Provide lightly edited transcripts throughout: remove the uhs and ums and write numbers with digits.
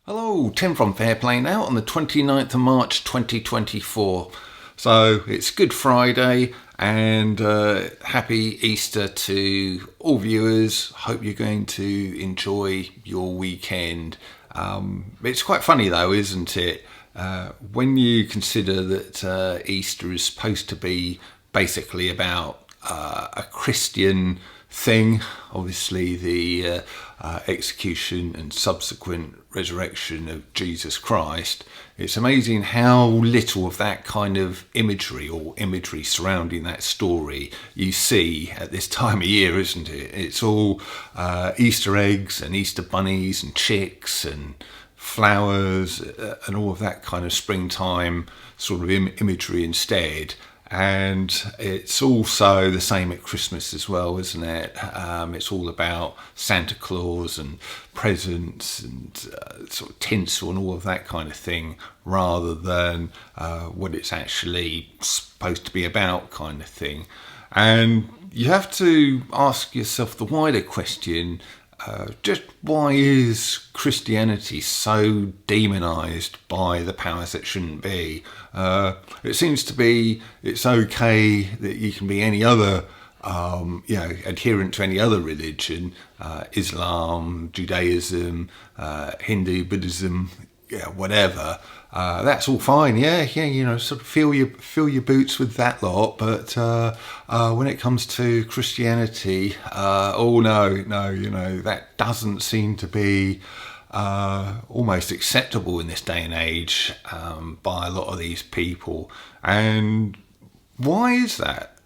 Hello, Tim from Fairplay now on the 29th of March 2024. So it's Good Friday and happy Easter to all viewers. Hope you're going to enjoy your weekend. It's quite funny though, isn't it? When you consider that Easter is supposed to be basically about a Christian thing, obviously the execution and subsequent resurrection of Jesus Christ, it's amazing how little of that kind of imagery or imagery surrounding that story you see at this time of year, isn't it? It's all Easter eggs and Easter bunnies and chicks and flowers and all of that kind of springtime sort of imagery instead. And it's also the same at Christmas as well, isn't it? It's all about Santa Claus and presents and sort of tinsel and all of that kind of thing, rather than what it's actually supposed to be about, kind of thing. And you have to ask yourself the wider question, just why is Christianity so demonised by the powers that shouldn't be? It seems to be it's okay that you can be any other, adherent to any other religion, Islam, Judaism, Hindu, Buddhism, whatever. That's all fine, sort of fill your boots with that lot. But when it comes to Christianity, oh no, that doesn't seem to be almost acceptable in this day and age by a lot of these people. And why is that?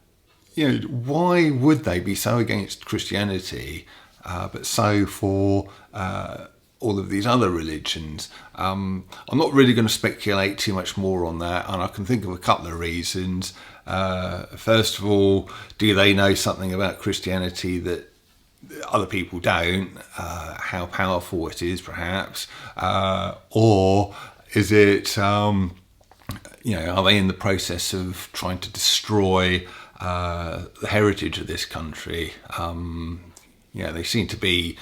Why would they be so against Christianity, but so for all of these other religions? I'm not really going to speculate too much more on that, and I can think of a couple of reasons. First of all, do they know something about Christianity that other people don't? How powerful it is, perhaps, or is it? Are they in the process of trying to destroy the heritage of this country? They seem to be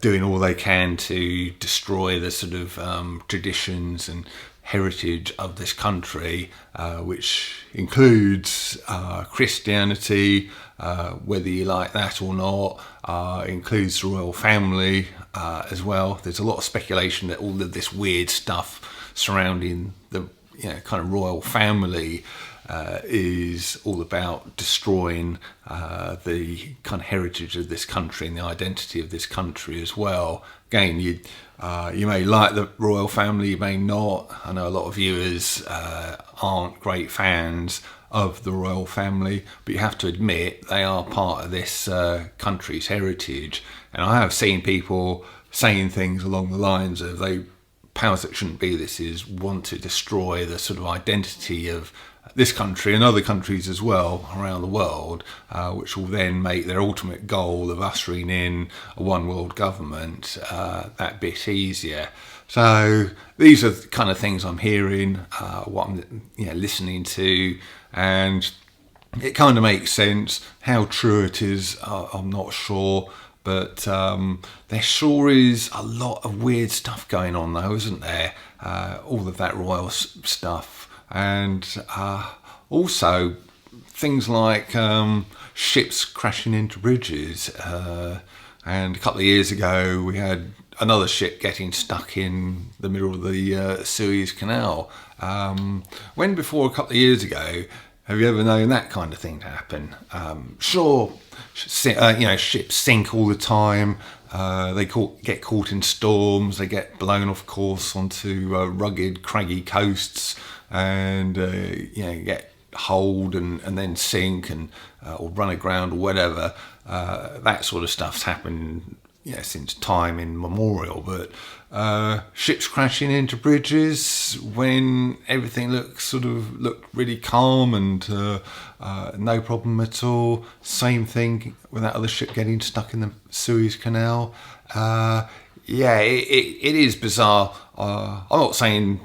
doing all they can to destroy the sort of traditions and heritage of this country, which includes Christianity, whether you like that or not, includes the royal family as well. There's a lot of speculation that all of this weird stuff surrounding the kind of royal family is all about destroying the kind of heritage of this country and the identity of this country as well. Again, you may like the royal family, you may not. I know a lot of viewers aren't great fans of the royal family, but you have to admit they are part of this country's heritage. And I have seen people saying things along the lines of powers that shouldn't be this is want to destroy the sort of identity of this country and other countries as well around the world, which will then make their ultimate goal of ushering in a one world government that bit easier. So these are the kind of things I'm hearing, what I'm listening to, and it kind of makes sense. How true it is, I'm not sure. But there sure is a lot of weird stuff going on though, isn't there? All of that royal stuff. And also things like ships crashing into bridges. And a couple of years ago, we had another ship getting stuck in the middle of the Suez Canal. When before a couple of years ago, have you ever known that kind of thing to happen? Sure, ships sink all the time. They get caught in storms. They get blown off course onto rugged, craggy coasts, and get holed and then sink and or run aground or whatever. That sort of stuff's happened since time immemorial. But ships crashing into bridges when everything looked really calm and no problem at all. Same thing with that other ship getting stuck in the Suez Canal. It is bizarre. I'm not saying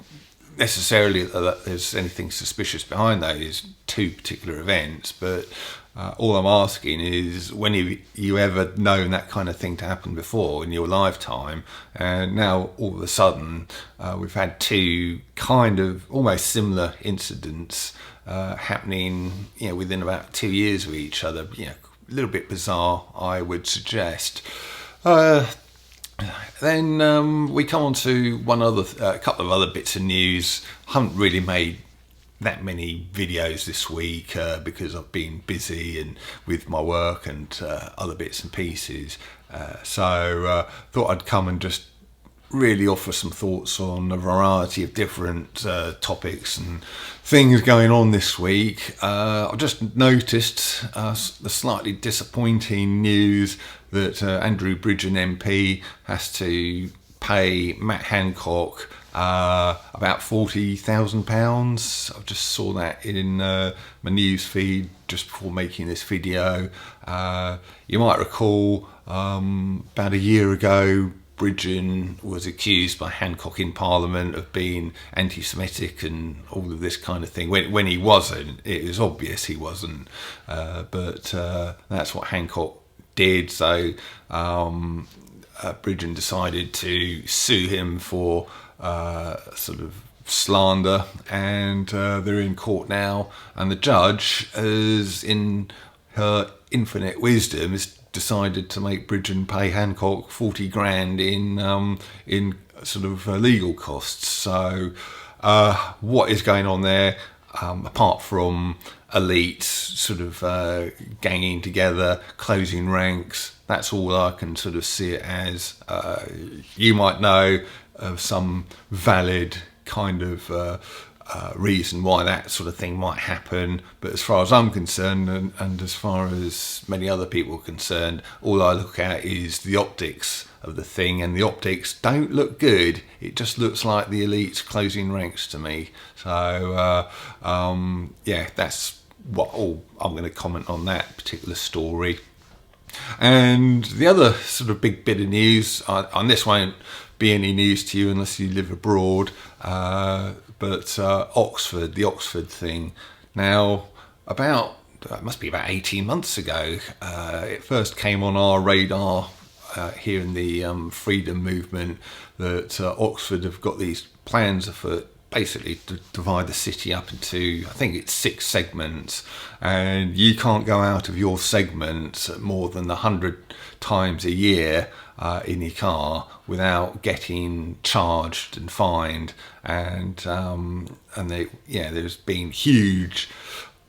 necessarily that there's anything suspicious behind those two particular events, but All I'm asking is, when have you ever known that kind of thing to happen before in your lifetime? And now all of a sudden we've had two kind of almost similar incidents happening, within about 2 years of each other. A little bit bizarre, I would suggest. Then we come on to a couple of other bits of news. I haven't really made that many videos this week because I've been busy and with my work and other bits and pieces. So thought I'd come and just really offer some thoughts on a variety of different topics and things going on this week. I've just noticed the slightly disappointing news that Andrew Bridgen MP has to pay Matt Hancock about £40,000. I just saw that in my news feed just before making this video. You might recall about a year ago, Bridgen was accused by Hancock in Parliament of being anti-Semitic and all of this kind of thing. When he wasn't, it was obvious he wasn't. But that's what Hancock did. So Bridgen decided to sue him for sort of slander, and they're in court now, and the judge, as in her infinite wisdom, has decided to make Bridgen pay Hancock 40 grand in sort of legal costs. So what is going on there, apart from elites sort of ganging together, closing ranks? That's all I can sort of see it as. You might know of some valid kind of reason why that sort of thing might happen, but as far as I'm concerned, and as far as many other people are concerned, all I look at is the optics of the thing, and the optics don't look good. It just looks like the elites closing ranks to me. So yeah, that's all I'm going to comment on that particular story. And the other sort of big bit of news, and this won't be any news to you unless you live abroad, but Oxford, the Oxford thing. Now, it must be about 18 months ago, it first came on our radar here in the freedom movement that Oxford have got these plans afoot, basically to divide the city up into, I think it's 6 segments, and you can't go out of your segment more than 100 times a year in your car without getting charged and fined. And there's been huge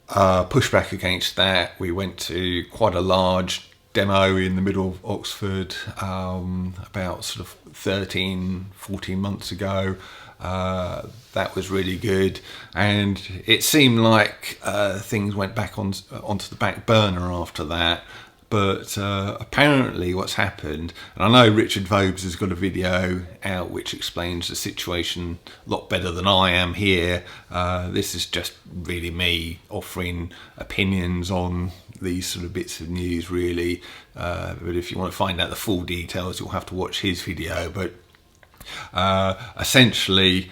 pushback against that. We went to quite a large demo in the middle of Oxford about sort of 14 months ago. That was really good, and it seemed like things went back onto the back burner after that. But apparently what's happened, and I know Richard Vobes has got a video out which explains the situation a lot better than I am here. This is just really me offering opinions on these sort of bits of news, really. But if you want to find out the full details, you'll have to watch his video. But essentially,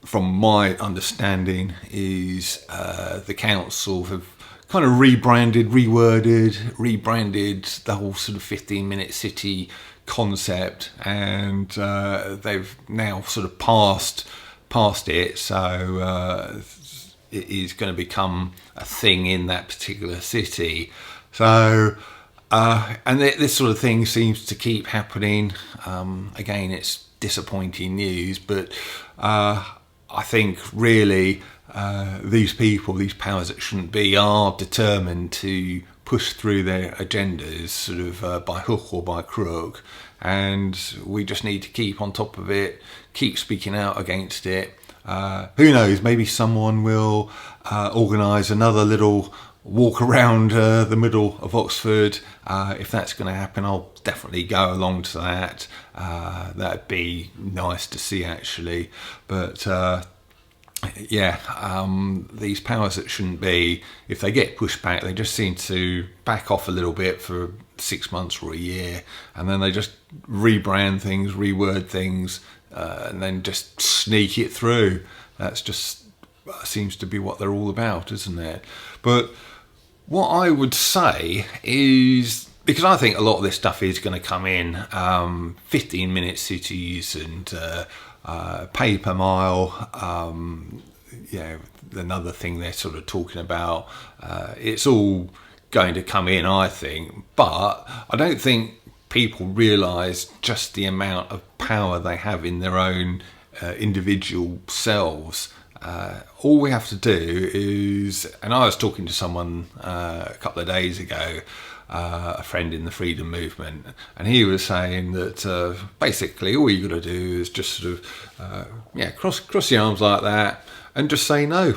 from my understanding, is the council have kind of rebranded the whole sort of 15-minute city concept, and they've now sort of passed it, so it is going to become a thing in that particular city. So and this sort of thing seems to keep happening. Again, it's disappointing news, but I think really these people, these powers that shouldn't be, are determined to push through their agendas sort of by hook or by crook, and we just need to keep on top of it, keep speaking out against it. Who knows, maybe someone will organise another little walk around the middle of Oxford. If that's going to happen, I'll definitely go along to that. That'd be nice to see, actually. But these powers that shouldn't be, if they get pushed back, they just seem to back off a little bit for 6 months or a year, and then they just rebrand things, reword things, and then just sneak it through. That's just seems to be what they're all about, isn't it? But What I would say is, because I think a lot of this stuff is going to come in, 15-minute cities and pay per mile. Another thing they're sort of talking about. It's all going to come in, I think, but I don't think people realise just the amount of power they have in their own individual selves. All we have to do is, and I was talking to someone a couple of days ago, a friend in the freedom movement, and he was saying that basically all you got to do is just sort of cross your arms like that and just say no.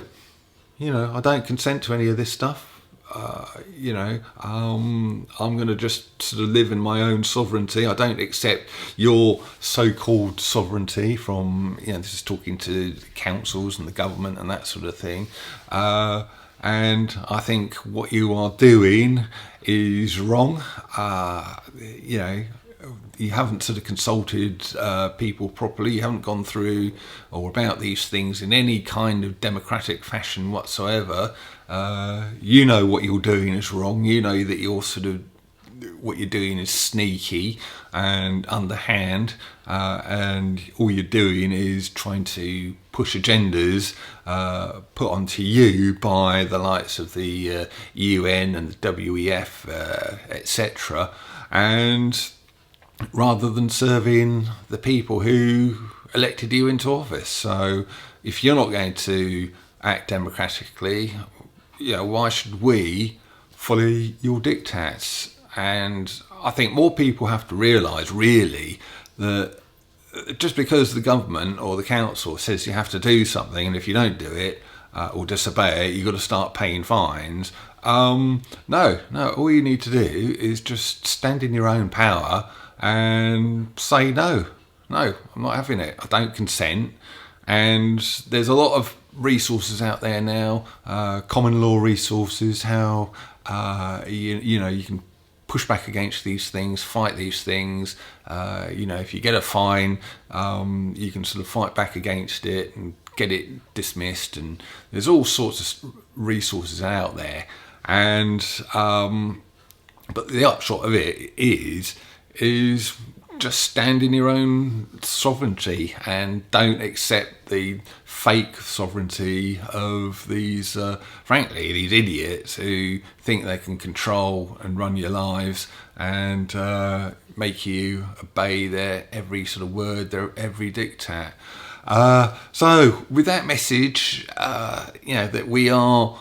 I don't consent to any of this stuff. I'm going to just sort of live in my own sovereignty. I don't accept your so-called sovereignty from, this is talking to councils and the government and that sort of thing. And I think what you are doing is wrong. You haven't sort of consulted people properly. You haven't gone through or about these things in any kind of democratic fashion whatsoever. You know what you're doing is wrong. You know that what you're doing is sneaky and underhand, and all you're doing is trying to push agendas put onto you by the likes of the UN and the WEF, etc. And rather than serving the people who elected you into office. So if you're not going to act democratically, why should we follow your diktats? And I think more people have to realise, really, that just because the government or the council says you have to do something, and if you don't do it or disobey it, you've got to start paying fines. No, all you need to do is just stand in your own power and say no, I'm not having it. I don't consent. And there's a lot of resources out there now, common law resources, how you can push back against these things, fight these things. If you get a fine, you can sort of fight back against it and get it dismissed. And there's all sorts of resources out there. And but the upshot of it is just stand in your own sovereignty and don't accept the fake sovereignty of these, frankly, these idiots who think they can control and run your lives and make you obey their every sort of word, their every diktat. So with that message, that we are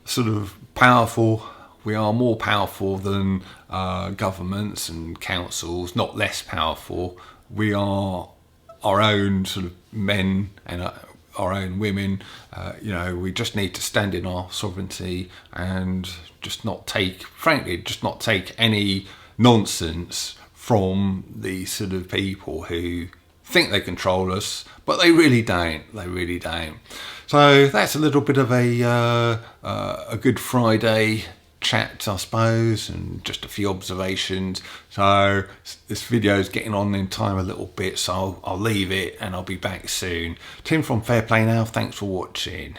sort of powerful. We are more powerful than governments and councils, not less powerful. We are our own sort of men and our own women. We just need to stand in our sovereignty and just not take any nonsense from these sort of people who think they control us, but they really don't. So that's a little bit of a Good Friday chat, I suppose, and just a few observations. So this video is getting on in time a little bit, so I'll leave it and I'll be back soon. Tim from Fair Play Now, thanks for watching.